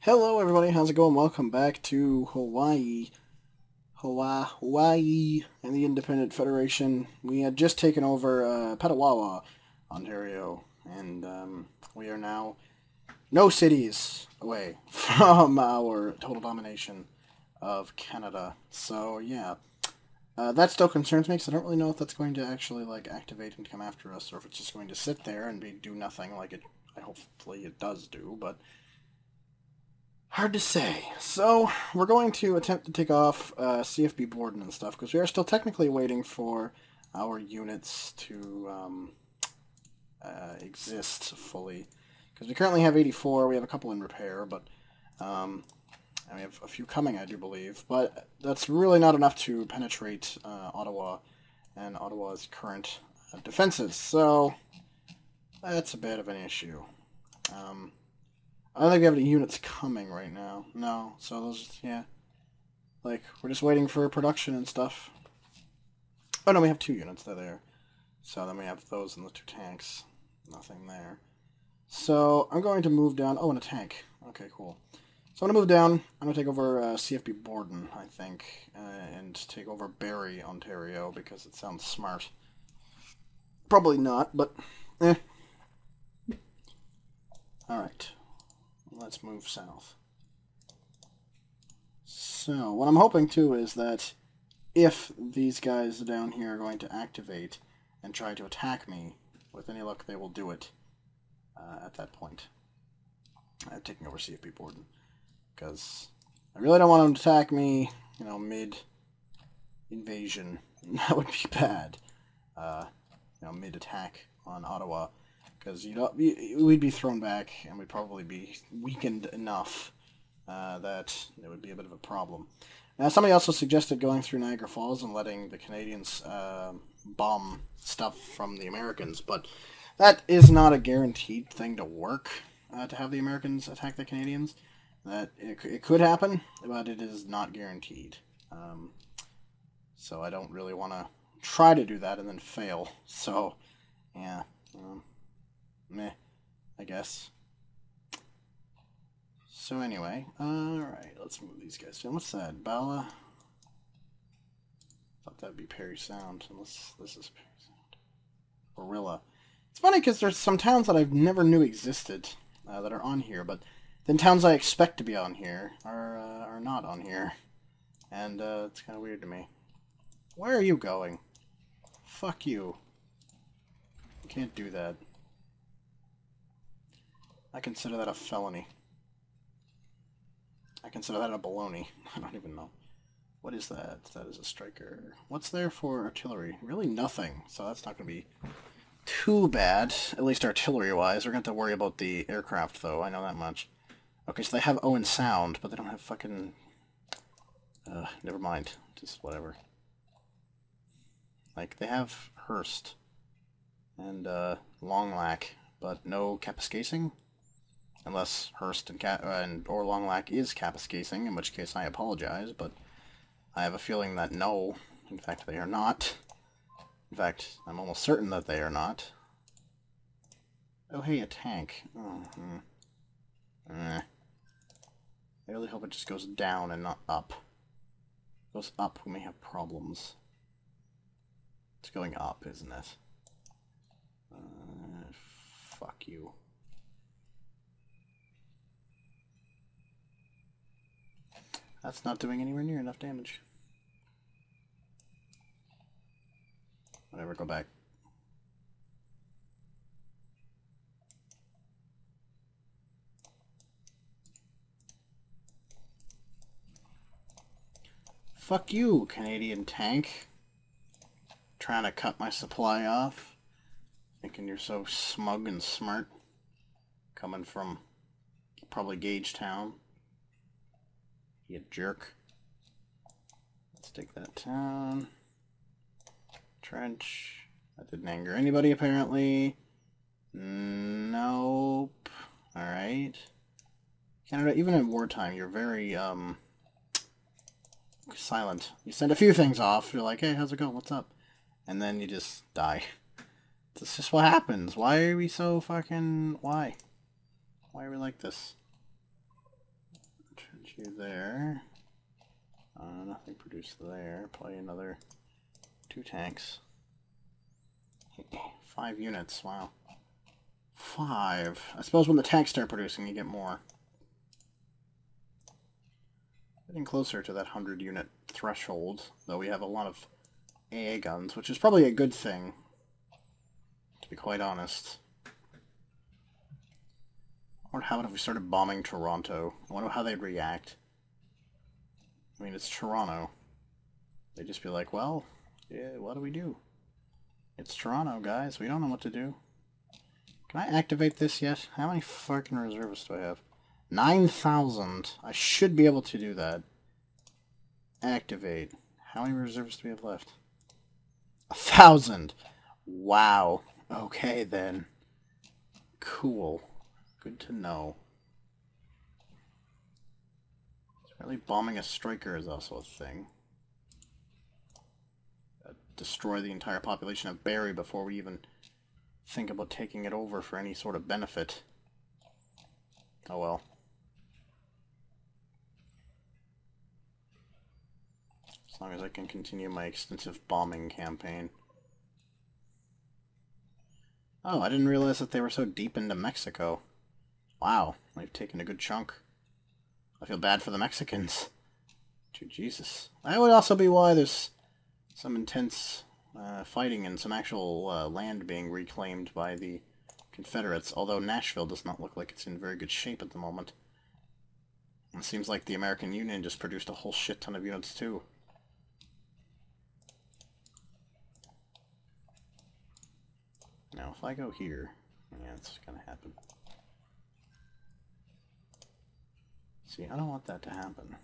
Hello everybody, how's it going? Welcome back to Hawaii, and the Independent Federation. We had just taken over Petawawa, Ontario, and we are now no cities away from our total domination of Canada. So yeah, that still concerns me because I don't really know if that's going to actually activate and come after us, or if it's just going to sit there and do nothing like it. Hopefully it does do, but hard to say. So, we're going to attempt to take off CFB Borden and stuff, because we are still technically waiting for our units to exist fully. Because we currently have 84, we have a couple in repair, but and we have a few coming, I do believe. But that's really not enough to penetrate Ottawa and Ottawa's current defenses. So, that's a bit of an issue. I don't think we have any units coming right now. No, so those, yeah. We're just waiting for production and stuff. Oh, no, we have 2 units. They're there. So then we have those and the 2 tanks. Nothing there. So I'm going to move down. Oh, and a tank. Okay, cool. So I'm going to move down. I'm going to take over CFB Borden, I think, and take over Barrie, Ontario, because it sounds smart. Probably not, but eh. Alright. Let's move south. So, what I'm hoping, too, is that if these guys down here are going to activate and try to attack me, with any luck they will do it at that point. I'm taking over CFB Borden. Because I really don't want them to attack me, mid-invasion. That would be bad. Mid-attack on Ottawa. Because we'd be thrown back, and we'd probably be weakened enough that it would be a bit of a problem. Now, somebody also suggested going through Niagara Falls and letting the Canadians bomb stuff from the Americans, but that is not a guaranteed thing to work, to have the Americans attack the Canadians. That it could happen, but it is not guaranteed. So I don't really want to try to do that and then fail. So, yeah. Meh, I guess. So anyway, alright, let's move these guys down. What's that? Bala? Thought that'd be Perry Sound, unless this is Perry Sound. Barilla. It's funny because there's some towns that I've never knew existed that are on here, but then towns I expect to be on here are not on here. And it's kind of weird to me. Where are you going? Fuck you. You can't do that. I consider that a felony. I consider that a baloney. I don't even know. What is that? That is a striker. What's there for artillery? Really nothing. So that's not going to be too bad, at least artillery-wise. We're going to have to worry about the aircraft, though. I know that much. Okay, so they have Owen Sound, but they don't have fucking... never mind. Just whatever. They have Hearst and Longlac, but no Kapuskasing? Unless Hearst or Longlac is Kapuskasing, in which case I apologize, but I have a feeling that no, in fact they are not. In fact, I'm almost certain that they are not. Oh hey, a tank. I really hope it just goes down and not up. If it goes up, we may have problems. It's going up, isn't it? Fuck you. That's not doing anywhere near enough damage. Whatever, go back. Fuck you, Canadian tank. Trying to cut my supply off. Thinking you're so smug and smart. Coming from probably Gagetown. You jerk. Let's take that town. Trench. That didn't anger anybody, apparently. Nope. Alright. Canada, even in wartime, you're very, silent. You send a few things off. You're like, hey, how's it going? What's up? And then you just die. That's just what happens. Why are we so fucking... Why? Why are we like this? you there. Nothing produced there. Probably another 2 tanks. 5 units, wow. 5. I suppose when the tanks start producing, you get more. Getting closer to that 100-unit threshold, though we have a lot of AA guns, which is probably a good thing, to be quite honest. I wonder how if we started bombing Toronto. I wonder how they'd react. I mean, it's Toronto. They'd just be like, well, yeah, what do we do? It's Toronto, guys. We don't know what to do. Can I activate this yet? How many fucking reservists do I have? 9,000. I should be able to do that. Activate. How many reservists do we have left? 1,000. Wow. Okay, then. Cool. Good to know. Apparently bombing a striker is also a thing. Destroy the entire population of Barrie before we even think about taking it over for any sort of benefit. Oh well. As long as I can continue my extensive bombing campaign. Oh, I didn't realize that they were so deep into Mexico. Wow, they've taken a good chunk. I feel bad for the Mexicans. Jesus. That would also be why there's some intense fighting and some actual land being reclaimed by the Confederates, although Nashville does not look like it's in very good shape at the moment. It seems like the American Union just produced a whole shit ton of units too. Now, if I go here, yeah, it's gonna happen. See, I don't want that to happen.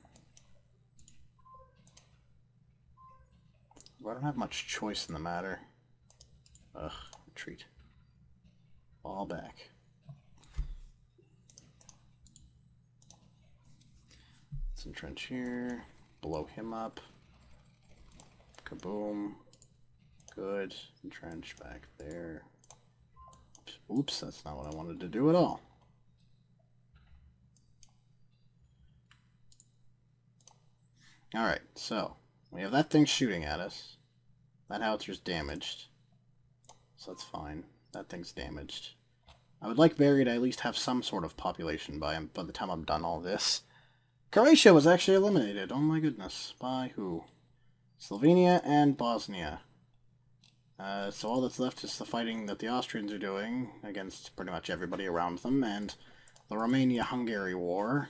But I don't have much choice in the matter. Ugh, retreat. Fall back. Let's entrench here. Blow him up. Kaboom. Good. Entrench back there. Oops, that's not what I wanted to do at all. Alright, so we have that thing shooting at us. That howitzer's damaged. So that's fine. That thing's damaged. I would like Barrie to at least have some sort of population by the time I'm done all this. Croatia was actually eliminated. Oh my goodness. By who? Slovenia and Bosnia. So all that's left is the fighting that the Austrians are doing against pretty much everybody around them, and the Romania-Hungary war.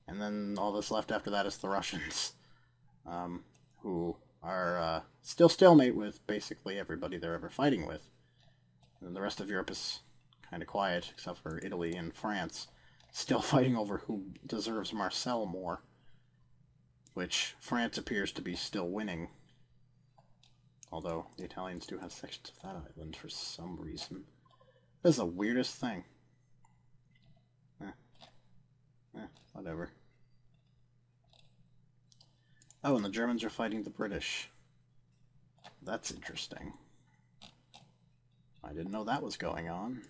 And then all that's left after that is the Russians, who are still stalemate with basically everybody they're ever fighting with. And the rest of Europe is kind of quiet, except for Italy and France, still fighting over who deserves Marseille more, which France appears to be still winning. Although the Italians do have sections of that island for some reason. This is the weirdest thing. Whatever. Oh, and the Germans are fighting the British. That's interesting. I didn't know that was going on.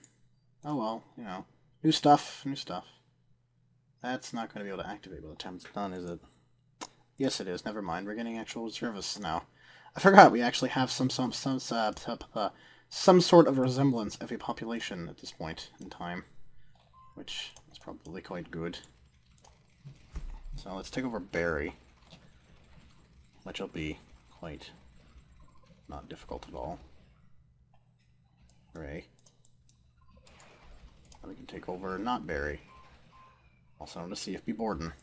Oh well, you know. New stuff, new stuff. That's not going to be able to activate by the time it's done, is it? Yes, it is. Never mind. We're getting actual service now. I forgot we actually have some sort of resemblance of a population at this point in time, which is probably quite good. So let's take over Barrie, which will be quite not difficult at all. Hooray. And we can take over not Barrie, also known as CFB Borden.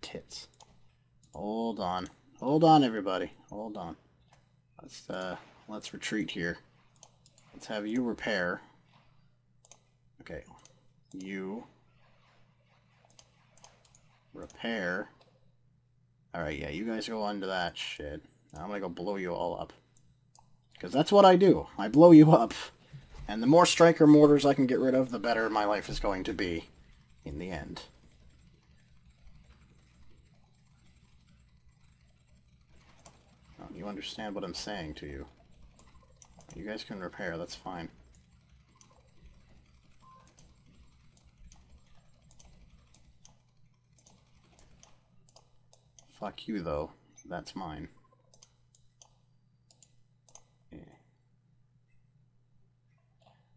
Tits. Hold on. Hold on, everybody. Hold on. Let's retreat here. Let's have you repair. Okay. You repair. Alright, yeah, you guys go on to that shit. Now I'm gonna go blow you all up. Because that's what I do. I blow you up. And the more striker mortars I can get rid of, the better my life is going to be in the end. you understand what I'm saying to you. You guys can repair, that's fine. Fuck you, though. That's mine. Yeah.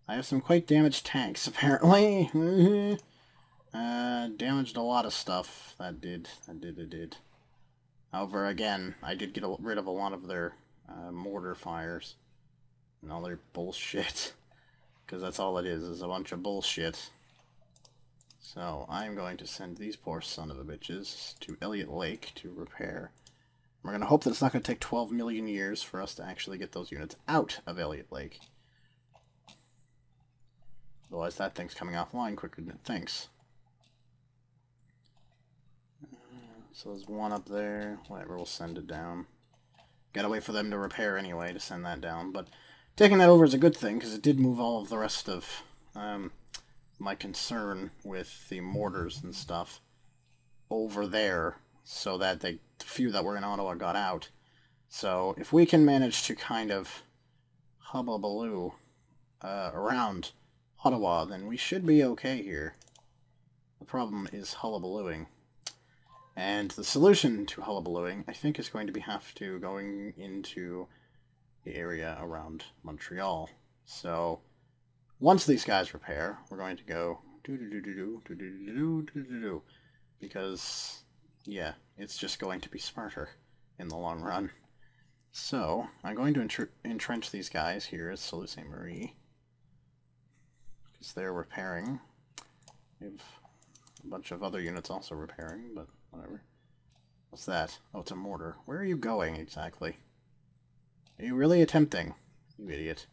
I have some quite damaged tanks, apparently. Damaged a lot of stuff. That did. However, again, I did get rid of a lot of their mortar fires. And all their bullshit. Because that's all it is a bunch of bullshit. So, I'm going to send these poor son of a bitches to Elliott Lake to repair. We're going to hope that it's not going to take 12 million years for us to actually get those units out of Elliott Lake. Otherwise, that thing's coming offline quicker than it thinks. So there's one up there. Whatever, we'll send it down. Gotta wait for them to repair anyway to send that down. But taking that over is a good thing, because it did move all of the rest of my concern with the mortars and stuff over there, so that the few that were in Ottawa got out. So if we can manage to kind of hubbubaloo around Ottawa, then we should be okay here. The problem is hullabalooing. And the solution to hullabalooing, I think, is going to be going into the area around Montreal. So once these guys repair, we're going to go because, yeah, it's just going to be smarter in the long run. So I'm going to entrench these guys here at Sault Ste. Marie, because they're repairing. We have a bunch of other units also repairing, but whatever. What's that? Oh, it's a mortar. Where are you going exactly? Are you really attempting? You idiot.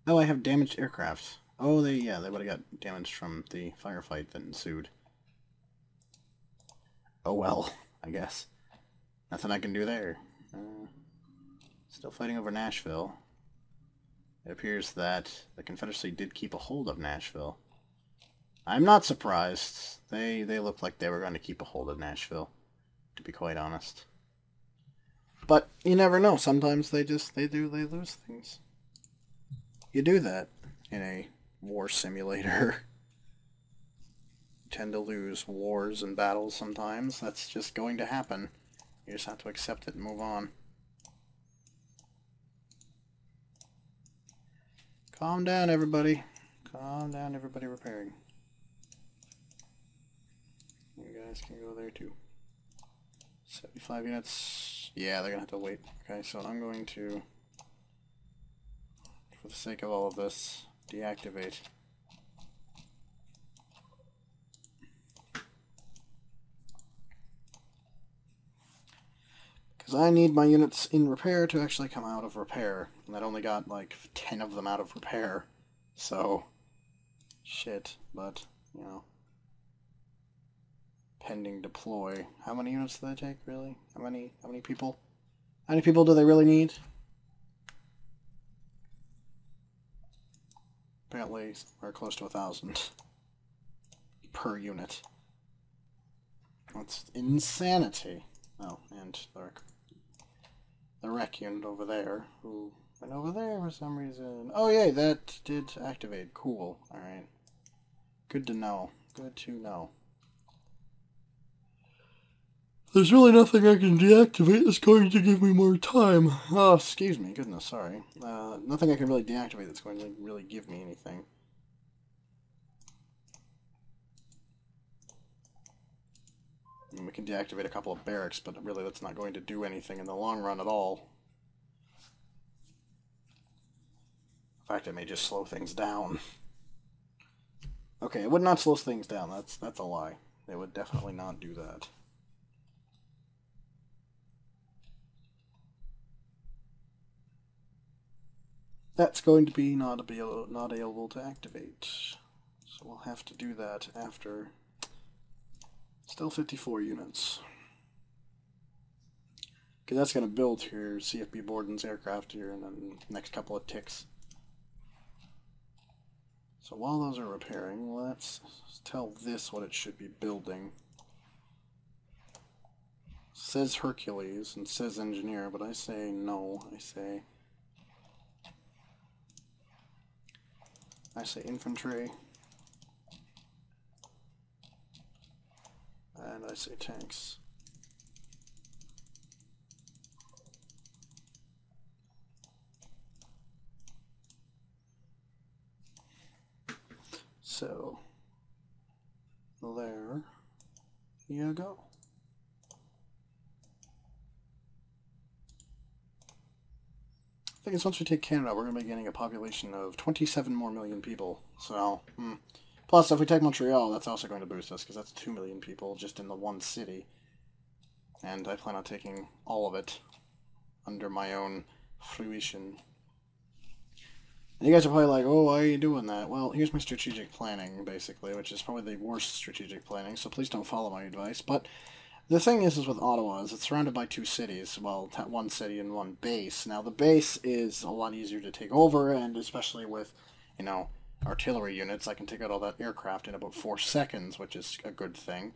Oh, I have damaged aircraft. Oh, they would have got damaged from the firefight that ensued. Oh well, I guess. Nothing I can do there. Still fighting over Nashville. It appears that the Confederacy did keep a hold of Nashville. I'm not surprised. They looked like they were going to keep a hold of Nashville, to be quite honest. But you never know. Sometimes they lose things. You do that in a war simulator. You tend to lose wars and battles sometimes. That's just going to happen. You just have to accept it and move on. Calm down, everybody. Calm down, everybody repairing. You guys can go there too. 75 units. Yeah, they're going to have to wait. Okay, so I'm going to, for the sake of all of this, deactivate. Because I need my units in repair to actually come out of repair. And that only got like 10 of them out of repair. So, shit, but, you know. Pending deploy. How many units do they take, really? How many people? How many people do they really need? Apparently, we're close to 1,000 per unit. That's insanity. Oh, and the wreck unit over there, who went over there for some reason. Oh, yay, that did activate. Cool. Alright. Good to know. Good to know. There's really nothing I can deactivate that's going to give me more time. Oh, excuse me. Goodness, sorry. Nothing I can really deactivate that's going to really give me anything. I mean, we can deactivate a couple of barracks, but really that's not going to do anything in the long run at all. In fact, it may just slow things down. Okay, it would not slow things down. That's a lie. It would definitely not do that. That's going to be not able to activate. So we'll have to do that after. Still 54 units. Because that's going to build here CFB Borden's aircraft here in the next couple of ticks. So while those are repairing, let's tell this what it should be building. says Hercules and says engineer, but I say no. I say infantry. And I say tanks. So, there you go. I think it's once we take Canada, we're going to be getting a population of 27 more million people. So, plus if we take Montreal, that's also going to boost us, because that's 2 million people just in the one city. And I plan on taking all of it under my own fruition. And you guys are probably like, oh, why are you doing that? Well, here's my strategic planning, basically, which is probably the worst strategic planning, so please don't follow my advice. But the thing is with Ottawa is it's surrounded by 2 cities. Well, one city and one base. Now, the base is a lot easier to take over, and especially with, you know, artillery units, I can take out all that aircraft in about 4 seconds, which is a good thing.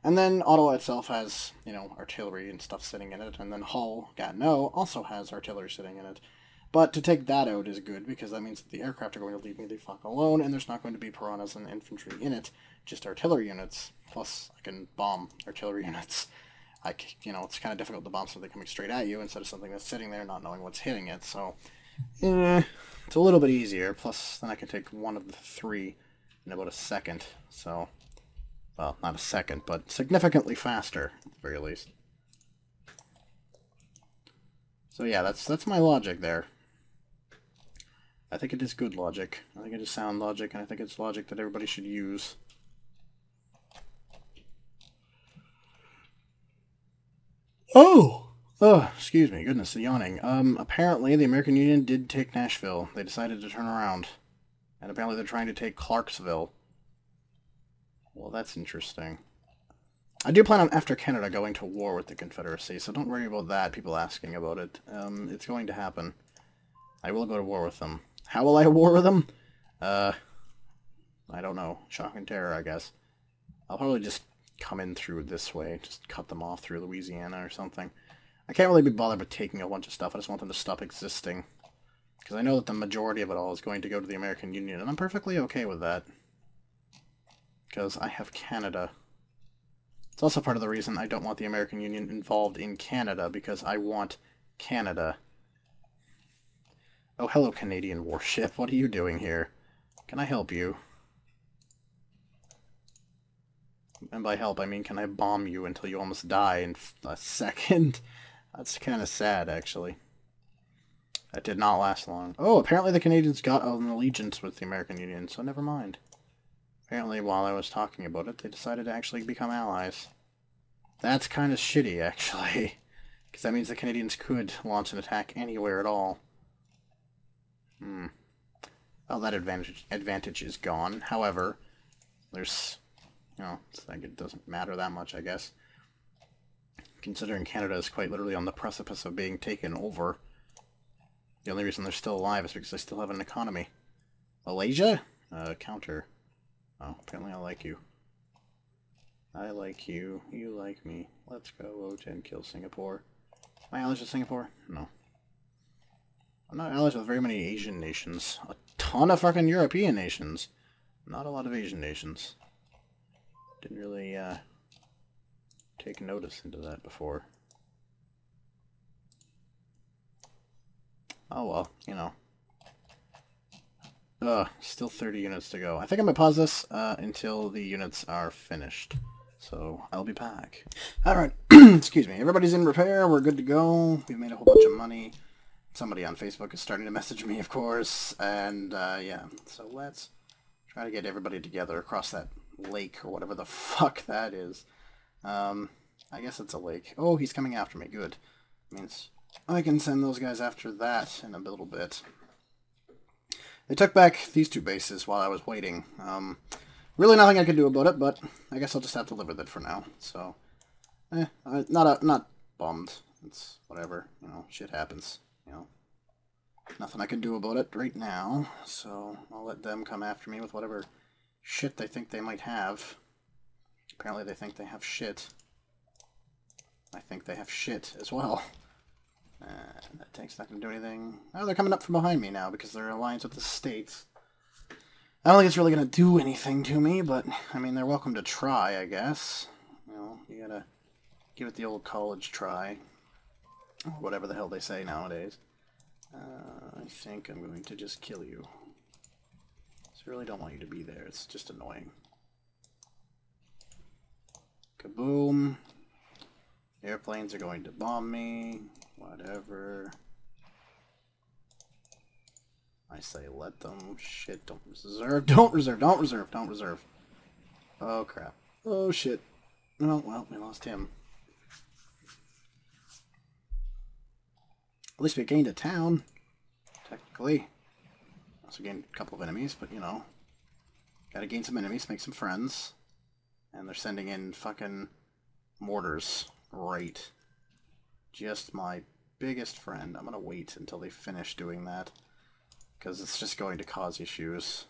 And then Ottawa itself has, you know, artillery and stuff sitting in it, and then Hull, Gatineau, also has artillery sitting in it. But to take that out is good, because that means that the aircraft are going to leave me the fuck alone, and there's not going to be piranhas and infantry in it, just artillery units. Plus, I can bomb artillery units. You know, it's kind of difficult to bomb something coming straight at you instead of something that's sitting there not knowing what's hitting it, so it's a little bit easier. Plus, then I can take one of the 3 in about a second, so, well, not a second, but significantly faster, at the very least. So yeah, that's my logic there. I think it is good logic. I think it is sound logic, and I think it's logic that everybody should use. Oh, excuse me, goodness, yawning. Apparently the American Union did take Nashville. They decided to turn around. And apparently they're trying to take Clarksville. Well, that's interesting. I do plan on, after Canada, going to war with the Confederacy, so don't worry about that, people asking about it. It's going to happen. I will go to war with them. How will I war with them? I don't know. Shock and terror, I guess. I'll probably just come in through this way. Just cut them off through Louisiana or something. I can't really be bothered with taking a bunch of stuff. I just want them to stop existing. Because I know that the majority of it all is going to go to the American Union, and I'm perfectly okay with that. Because I have Canada. It's also part of the reason I don't want the American Union involved in Canada, because I want Canada. Oh, hello, Canadian warship. What are you doing here? Can I help you? And by help, I mean, can I bomb you until you almost die in a second? That's kind of sad, actually. That did not last long. Oh, apparently the Canadians got an allegiance with the American Union, so never mind. Apparently, while I was talking about it, they decided to actually become allies. That's kind of shitty, actually. Because that means the Canadians could launch an attack anywhere at all. Well, that advantage is gone. However, there's, you know, it's like it doesn't matter that much, I guess. Considering Canada is quite literally on the precipice of being taken over. The only reason they're still alive is because they still have an economy. Malaysia? Counter. Oh, apparently I like you. I like you. You like me. Let's go O10 kill Singapore. Am I allies with Singapore? No. I'm not allies with very many Asian nations. A ton of fucking European nations. Not a lot of Asian nations. Didn't really, take notice into that before. Oh well, you know. Still 30 units to go. I think I'm gonna pause this, until the units are finished. So, I'll be back. Alright, excuse me. Everybody's in repair, we're good to go. We've made a whole bunch of money. Somebody on Facebook is starting to message me, of course, and, yeah. So let's try to get everybody together across that lake, or whatever the fuck that is. I guess it's a lake. Oh, he's coming after me, good. Means I can send those guys after that in a little bit. They took back these 2 bases while I was waiting. Really nothing I could do about it, but I guess I'll just have to live with it for now. So, not bummed. It's whatever, you know, shit happens, you know. Nothing I can do about it right now, so I'll let them come after me with whatever shit they think they might have. Apparently they think they have shit. I think they have shit as well. That tank's not going to do anything. Oh, they're coming up from behind me now because they're alliance with the States. I don't think it's really going to do anything to me, but, I mean, they're welcome to try, I guess. You know, you gotta give it the old college try. Or whatever the hell they say nowadays. I think I'm going to just kill you. So I really don't want you to be there. It's just annoying. Kaboom. Airplanes are going to bomb me. Whatever. I say let them. Shit, don't reserve. Don't reserve. Don't reserve. Don't reserve. Oh, crap. Oh, shit. Oh, well, we lost him. At least we gained a town. Technically. Also gained a couple of enemies, but, you know. Gotta gain some enemies, make some friends. And they're sending in fucking mortars. Right. Just my biggest friend. I'm gonna wait until they finish doing that. Because it's just going to cause issues.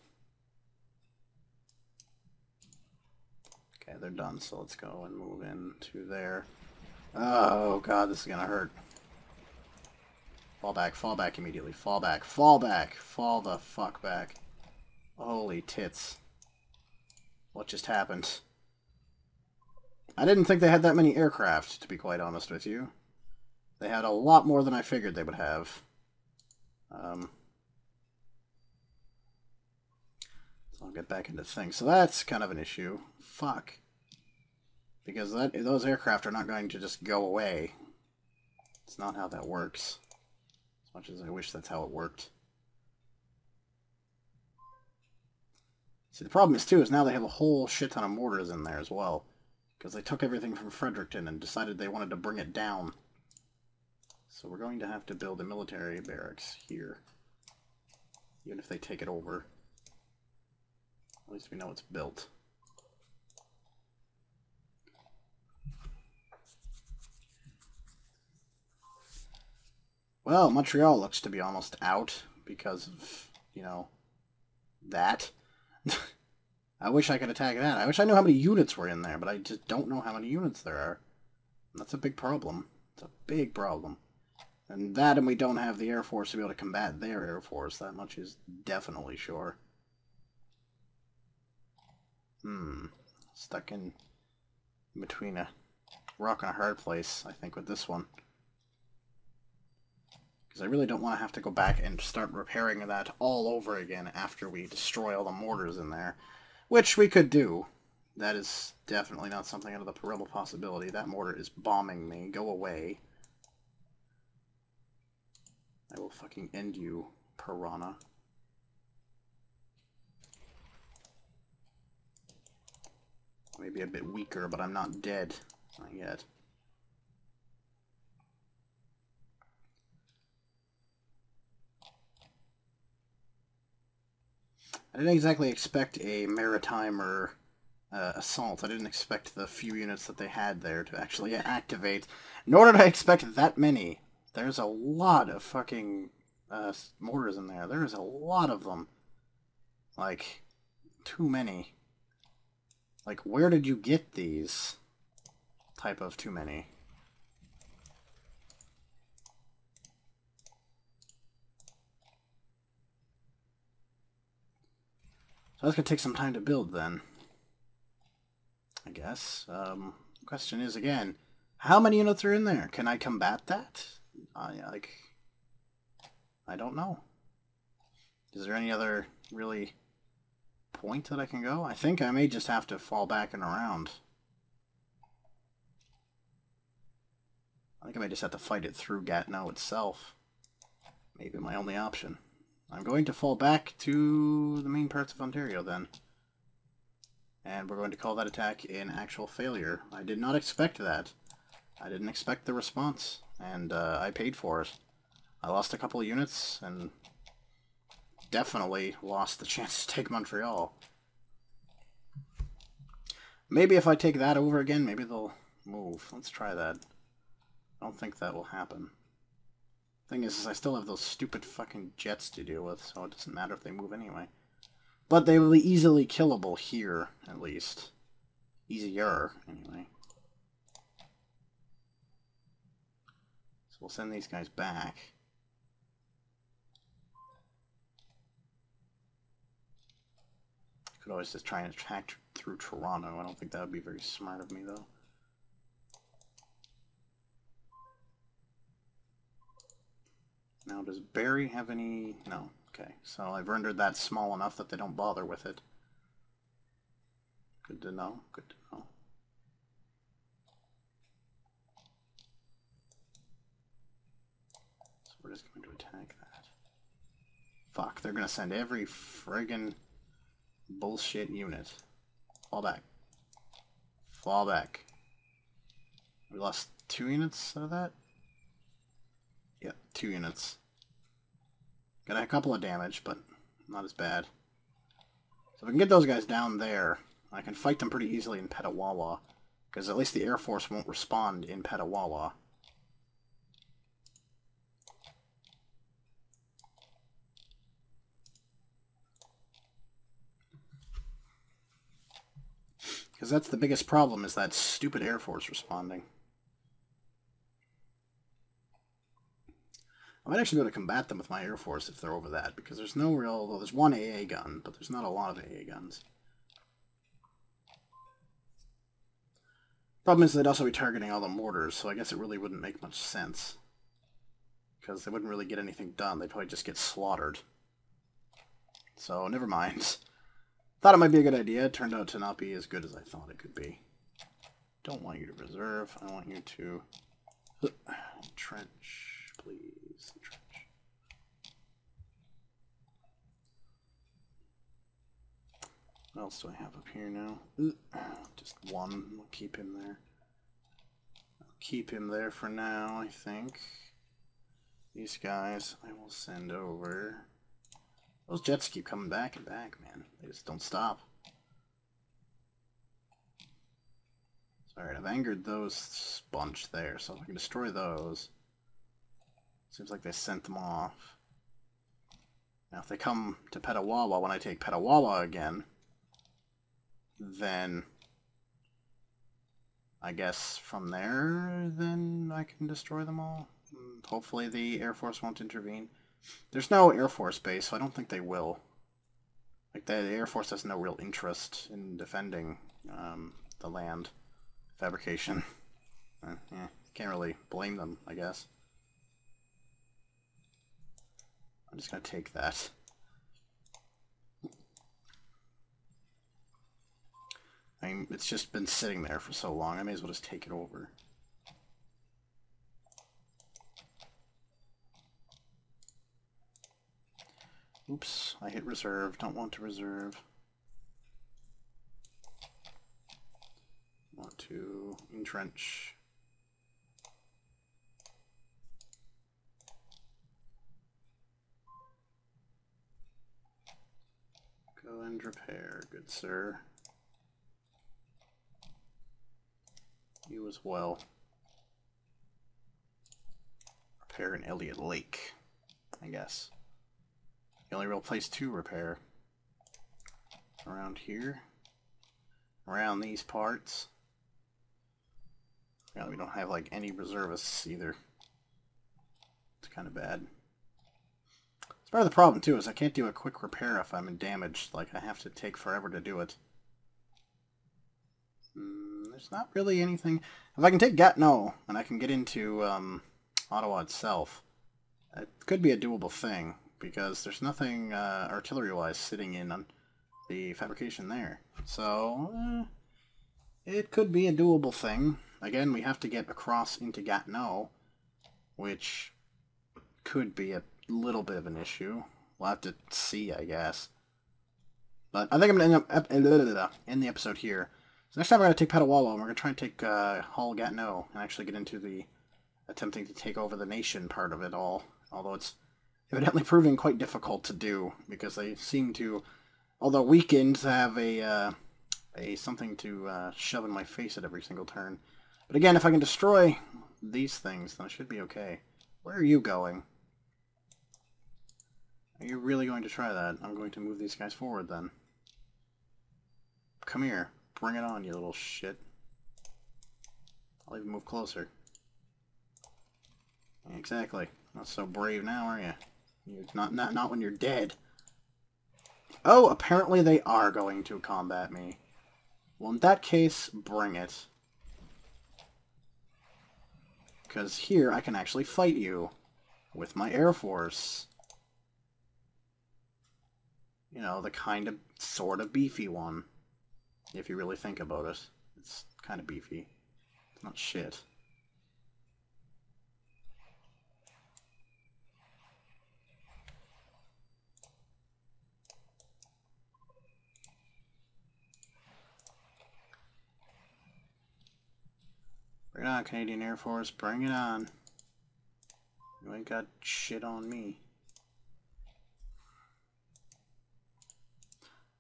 Okay, they're done, so let's go and move into there. Oh god, this is gonna hurt. Fall back immediately. Fall back, fall back, fall the fuck back. Holy tits. What just happened? I didn't think they had that many aircraft, to be quite honest with you. They had a lot more than I figured they would have. So I'll get back into things. So that's kind of an issue. Fuck. Because those aircraft are not going to just go away. It's not how that works. As much as I wish that's how it worked. See, the problem is, too, is now they have a whole shit ton of mortars in there as well. Because they took everything from Fredericton and decided they wanted to bring it down. So we're going to have to build a military barracks here. Even if they take it over. At least we know it's built. Well, Montreal looks to be almost out because of, you know, that. I wish I could attack that. I wish I knew how many units were in there, but I just don't know how many units there are. And that's a big problem. It's a big problem. And that, and we don't have the Air Force to be able to combat their Air Force. That much is definitely sure. Stuck in between a rock and a hard place, I think, with this one. Because I really don't want to have to go back and start repairing that all over again after we destroy all the mortars in there. Which we could do. That is definitely not something out of the realm of possibility. That mortar is bombing me. Go away. I will fucking end you, piranha. Maybe a bit weaker, but I'm not dead. Not yet. I didn't exactly expect a maritime or assault. I didn't expect the few units that they had there to actually activate. Nor did I expect that many. There's a lot of fucking mortars in there. There's a lot of them. Like, too many. Like, where did you get these type of too many? So that's going to take some time to build, then. I guess. Question is, again, how many units are in there? Can I combat that? I don't know. Is there any other, really, point that I can go? I think I may just have to fall back and around. I think I may just have to fight it through Gatineau itself. Maybe my only option. I'm going to fall back to the main parts of Ontario, then. And we're going to call that attack an actual failure. I did not expect that. I didn't expect the response, and I paid for it. I lost a couple of units, and definitely lost the chance to take Montreal. Maybe if I take that over again, maybe they'll move. Let's try that. I don't think that will happen. Thing is I still have those stupid fucking jets to deal with, so it doesn't matter if they move anyway. But they will be easily killable here, at least. Easier, anyway. we'll send these guys back. Could always just try and attack through Toronto. I don't think that would be very smart of me, though. Now, does Barry have any... No. Okay, so I've rendered that small enough that they don't bother with it. Good to know. Good to know. So we're just going to attack that. Fuck, they're going to send every friggin' bullshit unit. Fall back. Fall back. We lost 2 units out of that? Yep, 2 units. Got a couple of damage, but not as bad. So if I can get those guys down there, I can fight them pretty easily in Petawawa, because at least the Air Force won't respond in Petawawa. Because that's the biggest problem, is that stupid Air Force responding. I might actually be able to combat them with my Air Force if they're over that, because there's no real... Well, there's one AA gun, but there's not a lot of AA guns. Problem is they'd also be targeting all the mortars, so I guess it really wouldn't make much sense. Because they wouldn't really get anything done, they'd probably just get slaughtered. So, never mind. Thought it might be a good idea, it turned out to not be as good as I thought it could be. Don't want you to reserve, I want you to... Trench, please. Trench. What else do I have up here now? Just one. We'll keep him there. I'll keep him there for now, I think. These guys I will send over. Those jets keep coming back and back, man. They just don't stop. Alright, I've angered those bunch there, so if I can destroy those. Seems like they sent them off. Now if they come to Petawawa when I take Petawawa again, then I guess from there, then I can destroy them all. Hopefully the Air Force won't intervene. There's no Air Force base, so I don't think they will. Like, the Air Force has no real interest in defending the land. Fabrication. Yeah, can't really blame them, I guess. I'm just going to take that. I mean, it's just been sitting there for so long, I may as well just take it over. Oops, I hit reserve, don't want to reserve. Want to entrench. Go and repair, good sir. You as well. Repair in Elliott Lake, I guess. The only real place to repair. Around here. Around these parts. Yeah, we don't have like any reservists either. It's kind of bad. It's part of the problem too, is I can't do a quick repair if I'm in damage. Like, I have to take forever to do it. There's not really anything... If I can take Gatineau, and I can get into Ottawa itself, it could be a doable thing, because there's nothing artillery-wise sitting in on the fabrication there. So, it could be a doable thing. Again, we have to get across into Gatineau, which could be a little bit of an issue. We'll have to see, I guess. But I think I'm going to end the episode here. So next time we're going to take Petawawa, and we're going to try and take Hull Gatineau, and actually get into the attempting to take over the nation part of it all. Although it's evidently proving quite difficult to do, because they seem to, although weakened, have a something to shove in my face at every single turn. But again, if I can destroy these things, then I should be okay. Where are you going? Are you really going to try that? I'm going to move these guys forward then. Come here. Bring it on, you little shit. I'll even move closer. Exactly. Not so brave now, are you? You're not when you're dead. Oh, apparently they are going to combat me. Well, in that case, bring it. Because here I can actually fight you with my Air Force. You know, the kind of, sort of beefy one. If you really think about it. It's kind of beefy. It's not shit. Bring it on, Canadian Air Force. Bring it on. You ain't got shit on me.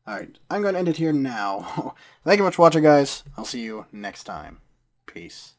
Alright, I'm going to end it here now. Thank you much for watching, guys. I'll see you next time. Peace.